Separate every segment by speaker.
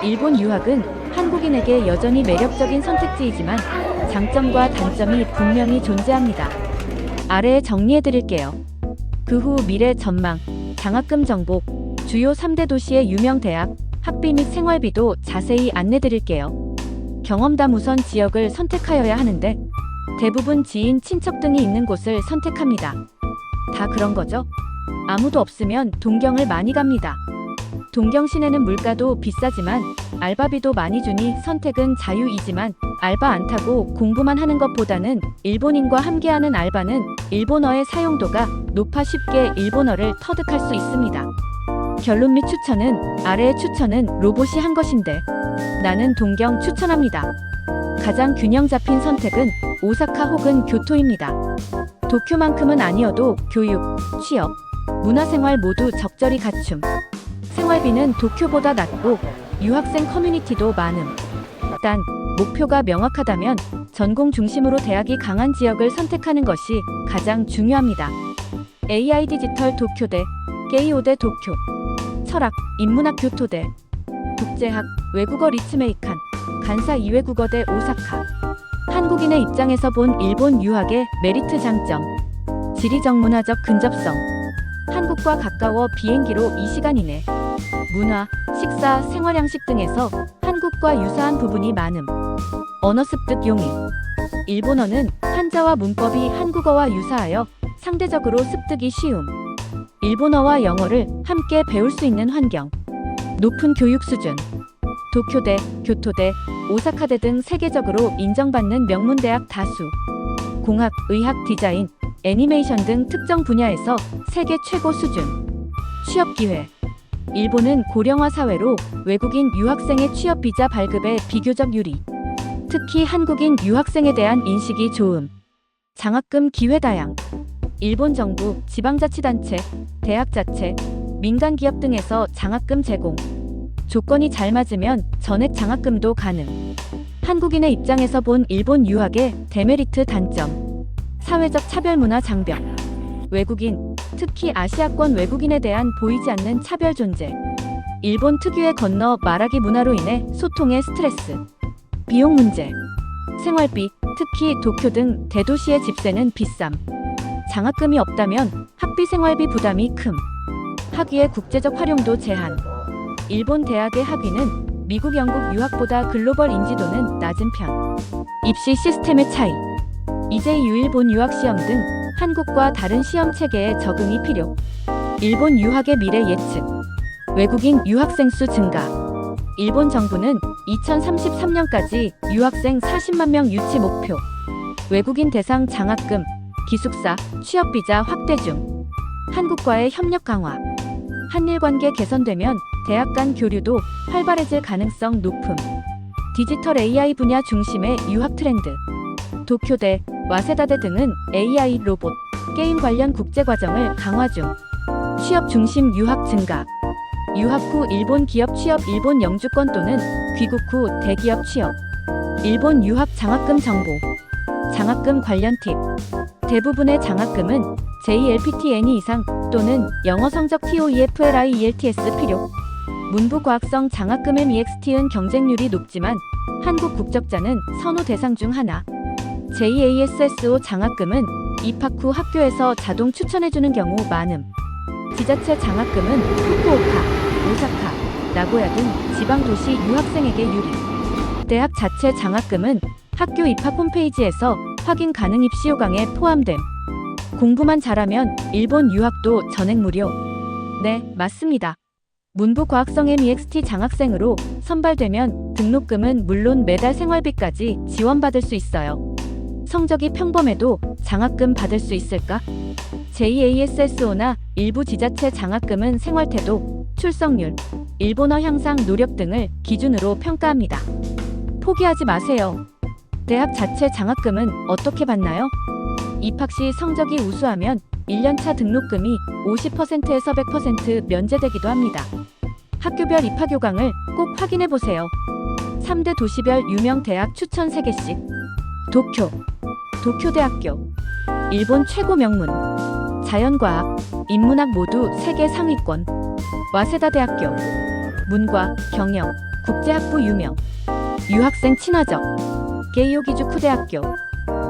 Speaker 1: 일본 유학은 한국인에게 여전히 매력적인 선택지이지만 장점과 단점이 분명히 존재합니다. 아래에 정리해드릴게요. 그 후 미래 전망, 장학금 정보, 주요 3대 도시의 유명 대학, 학비 및 생활비도 자세히 안내드릴게요. 경험담 우선 지역을 선택하여야 하는데 대부분 지인, 친척 등이 있는 곳을 선택합니다. 다 그런 거죠? 아무도 없으면 동경을 많이 갑니다. 동경 시내는 물가도 비싸지만 알바비도 많이 주니 선택은 자유이지만 알바 안 타고 공부만 하는 것보다는 일본인과 함께하는 알바는 일본어의 사용도가 높아 쉽게 일본어를 터득할 수 있습니다. 결론 및 추천은 아래의 추천은 로봇이 한 것인데 나는 동경 추천합니다. 가장 균형 잡힌 선택은 오사카 혹은 교토입니다. 도쿄만큼은 아니어도 교육, 취업, 문화생활 모두 적절히 갖춤. 생활비는 도쿄보다 낮고 유학생 커뮤니티도 많음. 단, 목표가 명확하다면 전공 중심으로 대학이 강한 지역을 선택하는 것이 가장 중요합니다. AI 디지털 도쿄대, 게이오대 도쿄, 철학, 인문학 교토대, 국제학, 외국어 리츠메이칸, 간사 이외국어대 오사카. 한국인의 입장에서 본 일본 유학의 메리트 장점. 지리적 문화적 근접성. 한국과 가까워 비행기로 2시간 이내. 문화, 식사, 생활 양식 등에서 한국과 유사한 부분이 많음. 언어 습득 용이. 일본어는 한자와 문법이 한국어와 유사하여 상대적으로 습득이 쉬움. 일본어와 영어를 함께 배울 수 있는 환경. 높은 교육 수준. 도쿄대, 교토대, 오사카대 등 세계적으로 인정받는 명문대학 다수. 공학, 의학, 디자인, 애니메이션 등 특정 분야에서 세계 최고 수준. 취업 기회. 일본은 고령화 사회로 외국인 유학생의 취업 비자 발급에 비교적 유리. 특히 한국인 유학생에 대한 인식이 좋음. 장학금 기회 다양. 일본 정부, 지방자치단체, 대학 자체, 민간 기업 등에서 장학금 제공. 조건이 잘 맞으면 전액 장학금도 가능. 한국인의 입장에서 본 일본 유학의 데메리트 단점. 사회적 차별문화 장벽. 외국인, 특히 아시아권 외국인에 대한 보이지 않는 차별 존재. 일본 특유의 건너 말하기 문화로 인해 소통의 스트레스. 비용 문제. 생활비, 특히 도쿄 등 대도시의 집세는 비쌈. 장학금이 없다면 학비 생활비 부담이 큼. 학위의 국제적 활용도 제한. 일본 대학의 학위는 미국, 영국 유학보다 글로벌 인지도는 낮은 편. 입시 시스템의 차이. EJ 유일본 유학 시험 등 한국과 다른 시험 체계에 적응이 필요. 일본 유학의 미래 예측. 외국인 유학생 수 증가. 일본 정부는 2033년까지 유학생 40만 명 유치 목표. 외국인 대상 장학금, 기숙사, 취업비자 확대 중. 한국과의 협력 강화. 한일 관계 개선되면 대학 간 교류도 활발해질 가능성 높음. 디지털 AI 분야 중심의 유학 트렌드. 도쿄대, 와세다대 등은 AI, 로봇, 게임 관련 국제과정을 강화 중. 취업 중심 유학 증가. 유학 후 일본 기업 취업, 일본 영주권 또는 귀국 후 대기업 취업. 일본 유학 장학금 정보. 장학금 관련 팁. 대부분의 장학금은 JLPT-N2 이상 또는 영어 성적 TOEFL IELTS 필요. 문부 과학성 장학금 MEXT은 경쟁률이 높지만 한국 국적자는 선호 대상 중 하나. JASSO 장학금은 입학 후 학교에서 자동 추천해주는 경우 많음. 지자체 장학금은 후쿠오카, 오사카, 나고야 등 지방 도시 유학생에게 유리. 대학 자체 장학금은 학교 입학 홈페이지에서 확인 가능. 입시 요강에 포함됨. 공부만 잘하면 일본 유학도 전액 무료. 네, 맞습니다. 문부 과학성 MEXT 장학생으로 선발되면 등록금은 물론 매달 생활비까지 지원받을 수 있어요. 성적이 평범해도 장학금 받을 수 있을까? JASSO나 일부 지자체 장학금은 생활태도, 출석률, 일본어 향상 노력 등을 기준으로 평가합니다. 포기하지 마세요. 대학 자체 장학금은 어떻게 받나요? 입학 시 성적이 우수하면 1년차 등록금이 50%에서 100% 면제되기도 합니다. 학교별 입학 요강을 꼭 확인해 보세요. 3대 도시별 유명 대학 추천 3개씩. 도쿄, 도쿄대학교. 일본 최고 명문. 자연과학, 인문학 모두 세계 상위권. 와세다 대학교. 문과, 경영, 국제학부 유명. 유학생 친화적. 게이오기주쿠대학교.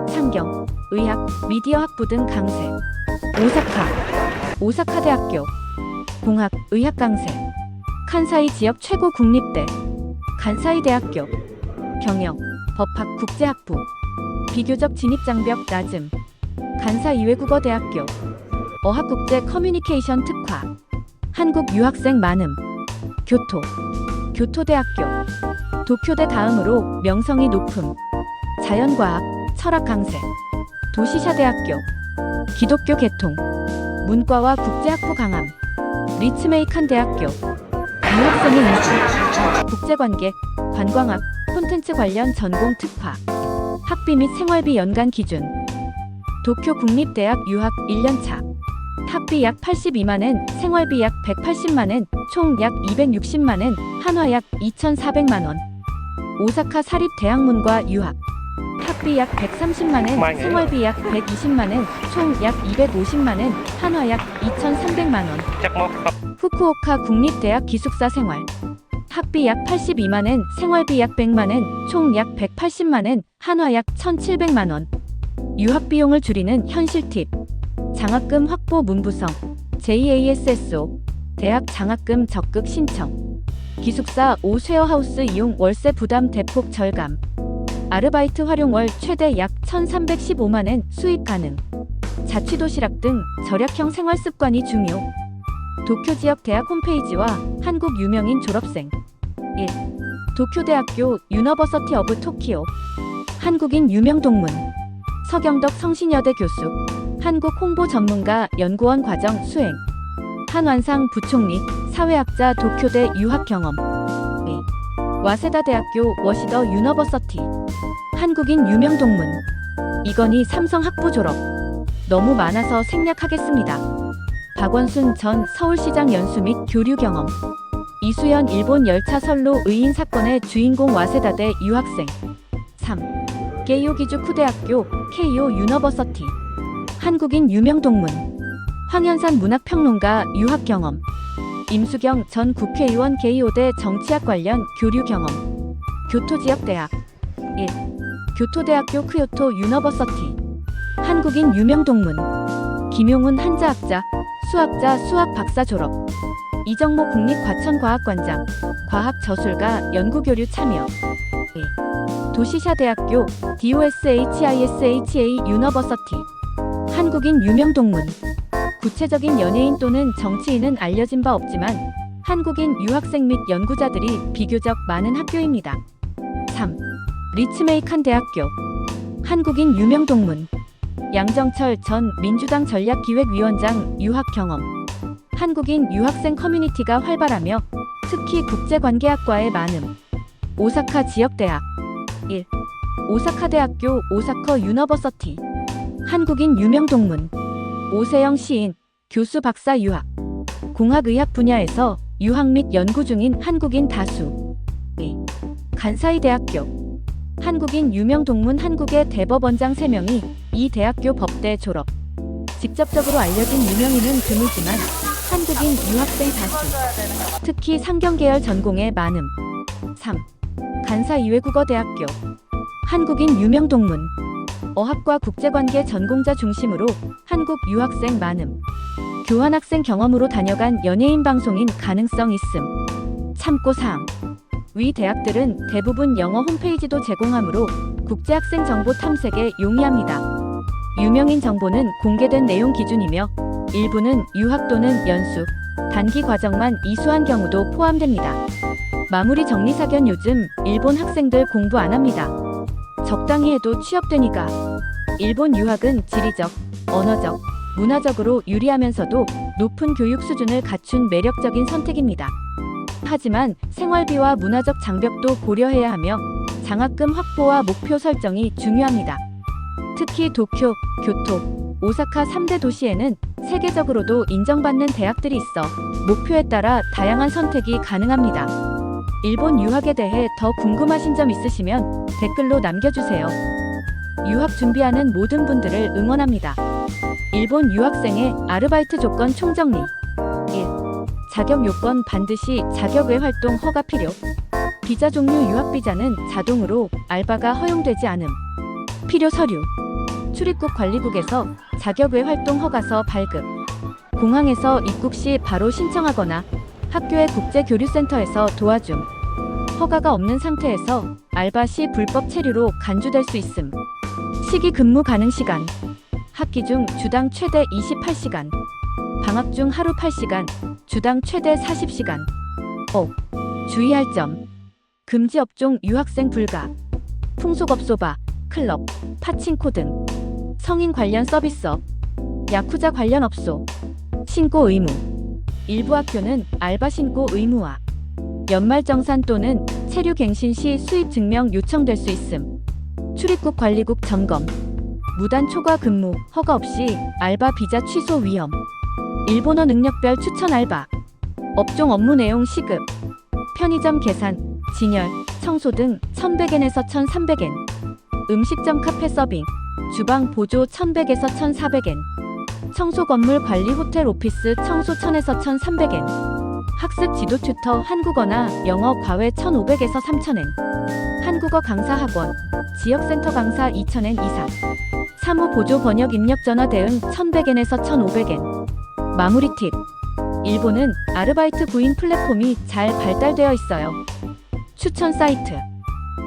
Speaker 1: 상경, 의학, 미디어학부 등 강세. 오사카대학교. 공학, 의학 강세. 칸사이 지역 최고 국립대. 간사이대학교. 경영, 법학 국제학부. 비교적 진입장벽 낮음. 간사이외국어대학교. 어학국제 커뮤니케이션 특화. 한국 유학생 많음. 교토대학교. 도쿄대 다음으로 명성이 높음. 자연과학, 철학 강세. 도시샤대학교. 기독교 계통. 문과와 국제학부 강함. 리츠메이칸대학교. 유학생의 인기. 국제관계, 관광학, 콘텐츠 관련 전공 특화. 학비 및 생활비 연간 기준. 도쿄 국립대학 유학 1년차. 학비 약 82만엔, 생활비 약 180만엔, 총 약 260만엔, 한화 약 2,400만원. 오사카 사립대학문과 유학. 학비 약 130만엔, 생활비 약 120만엔, 총 약 250만엔, 한화 약 2,300만원. 후쿠오카 국립대학 기숙사 생활. 학비 약 82만엔, 생활비 약 100만엔, 총 약 180만엔, 한화 약 1,700만원. 유학 비용을 줄이는 현실 팁. 장학금 확보 문부성. JASSO. 대학 장학금 적극 신청. 기숙사 5 쉐어하우스 이용 월세 부담 대폭 절감. 아르바이트 활용 월 최대 약 1,315만엔 수입 가능. 자취도시락 등 절약형 생활 습관이 중요. 도쿄 지역 대학 홈페이지와 한국 유명인 졸업생. 1. 도쿄대학교 유니버시티 오브 토키오. 한국인 유명 동문. 서경덕 성신여대 교수. 한국 홍보 전문가 연구원 과정 수행. 한완상 부총리. 사회학자 도쿄대 유학 경험. 2. 와세다대학교 워시더 유니버시티. 한국인 유명 동문. 이건희 삼성 학부 졸업. 너무 많아서 생략하겠습니다. 박원순 전 서울시장 연수 및 교류 경험. 이수연 일본 열차 선로 의인 사건의 주인공 와세다대 유학생. 3. 게이오기주쿠대학교 케이오 유니버시티. 한국인 유명 동문. 황현산 문학평론가 유학 경험. 임수경 전 국회의원 게이오대 정치학 관련 교류 경험. 교토지역대학. 1. 교토대학교 크요토 유니버시티. 한국인 유명 동문. 김용훈 한자학자, 수학자 수학 박사 졸업. 이정모 국립과천과학관장, 과학저술가 연구교류 참여. 2. 도시샤대학교 DOSHISHA 유니버시티. 한국인 유명 동문. 구체적인 연예인 또는 정치인은 알려진 바 없지만 한국인 유학생 및 연구자들이 비교적 많은 학교입니다. 3. 리츠메이칸 대학교. 한국인 유명 동문. 양정철 전 민주당 전략기획위원장 유학 경험. 한국인 유학생 커뮤니티가 활발하며 특히 국제관계학과에 많음. 오사카 지역대학. 1. 오사카대학교 오사카 유니버시티. 한국인 유명 동문. 오세영 시인, 교수 박사 유학. 공학의학 분야에서 유학 및 연구 중인 한국인 다수. 2. 간사이대학교. 한국인 유명 동문. 한국의 대법원장 3명이 이 대학교 법대 졸업. 직접적으로 알려진 유명인은 드물지만 한국인 유학생 다수. 특히 상경계열 전공에 많음. 3. 간사이외국어대학교. 한국인 유명 동문. 어학과 국제관계 전공자 중심으로 한국 유학생 많음. 교환학생 경험으로 다녀간 연예인 방송인 가능성 있음. 참고사항. 위 대학들은 대부분 영어 홈페이지도 제공하므로 국제학생 정보 탐색에 용이합니다. 유명인 정보는 공개된 내용 기준이며 일부는 유학 또는 연수, 단기 과정만 이수한 경우도 포함됩니다. 마무리 정리사견. 요즘 일본 학생들 공부 안 합니다. 적당히 해도 취업되니까. 일본 유학은 지리적, 언어적, 문화적으로 유리하면서도 높은 교육 수준을 갖춘 매력적인 선택입니다. 하지만 생활비와 문화적 장벽도 고려해야 하며 장학금 확보와 목표 설정이 중요합니다. 특히 도쿄, 교토, 오사카 3대 도시에는 세계적으로도 인정받는 대학들이 있어 목표에 따라 다양한 선택이 가능합니다. 일본 유학에 대해 더 궁금하신 점 있으시면 댓글로 남겨주세요. 유학 준비하는 모든 분들을 응원합니다. 일본 유학생의 아르바이트 조건 총정리. 1. 자격 요건. 반드시 자격 외 활동 허가 필요. 비자 종류 유학비자는 자동으로 알바가 허용되지 않음. 필요 서류. 출입국 관리국에서 자격외 활동 허가서 발급. 공항에서 입국 시 바로 신청하거나 학교의 국제교류센터에서 도와줌. 허가가 없는 상태에서 알바 시 불법 체류로 간주될 수 있음. 시기 근무 가능 시간. 학기 중 주당 최대 28시간. 방학 중 하루 8시간, 주당 최대 40시간. 주의할 점. 금지 업종 유학생 불가. 풍속업소 바, 클럽, 파친코 등. 성인 관련 서비스업. 야쿠자 관련 업소. 신고 의무. 일부 학교는 알바 신고 의무화. 연말정산 또는 체류 갱신 시 수입 증명 요청될 수 있음. 출입국 관리국 점검. 무단 초과 근무, 허가 없이 알바 비자 취소 위험. 일본어 능력별 추천 알바. 업종 업무 내용 시급. 편의점 계산, 진열, 청소 등 1100엔에서 1300엔. 음식점 카페 서빙, 주방 보조 1100에서 1400엔. 청소 건물 관리 호텔 오피스 청소 1000에서 1300엔. 학습 지도 튜터 한국어나 영어 과외 1500에서 3000엔. 한국어 강사 학원, 지역센터 강사 2000엔 이상. 사무 보조 번역 입력 전화 대응 1100엔에서 1500엔. 마무리 팁. 일본은 아르바이트 구인 플랫폼이 잘 발달되어 있어요. 추천 사이트.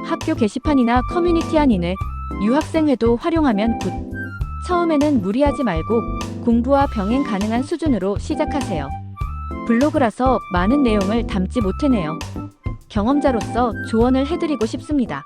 Speaker 1: 학교 게시판이나 커뮤니티 안인을 유학생회도 활용하면 굿. 처음에는 무리하지 말고 공부와 병행 가능한 수준으로 시작하세요. 블로그라서 많은 내용을 담지 못해내요. 경험자로서 조언을 해드리고 싶습니다.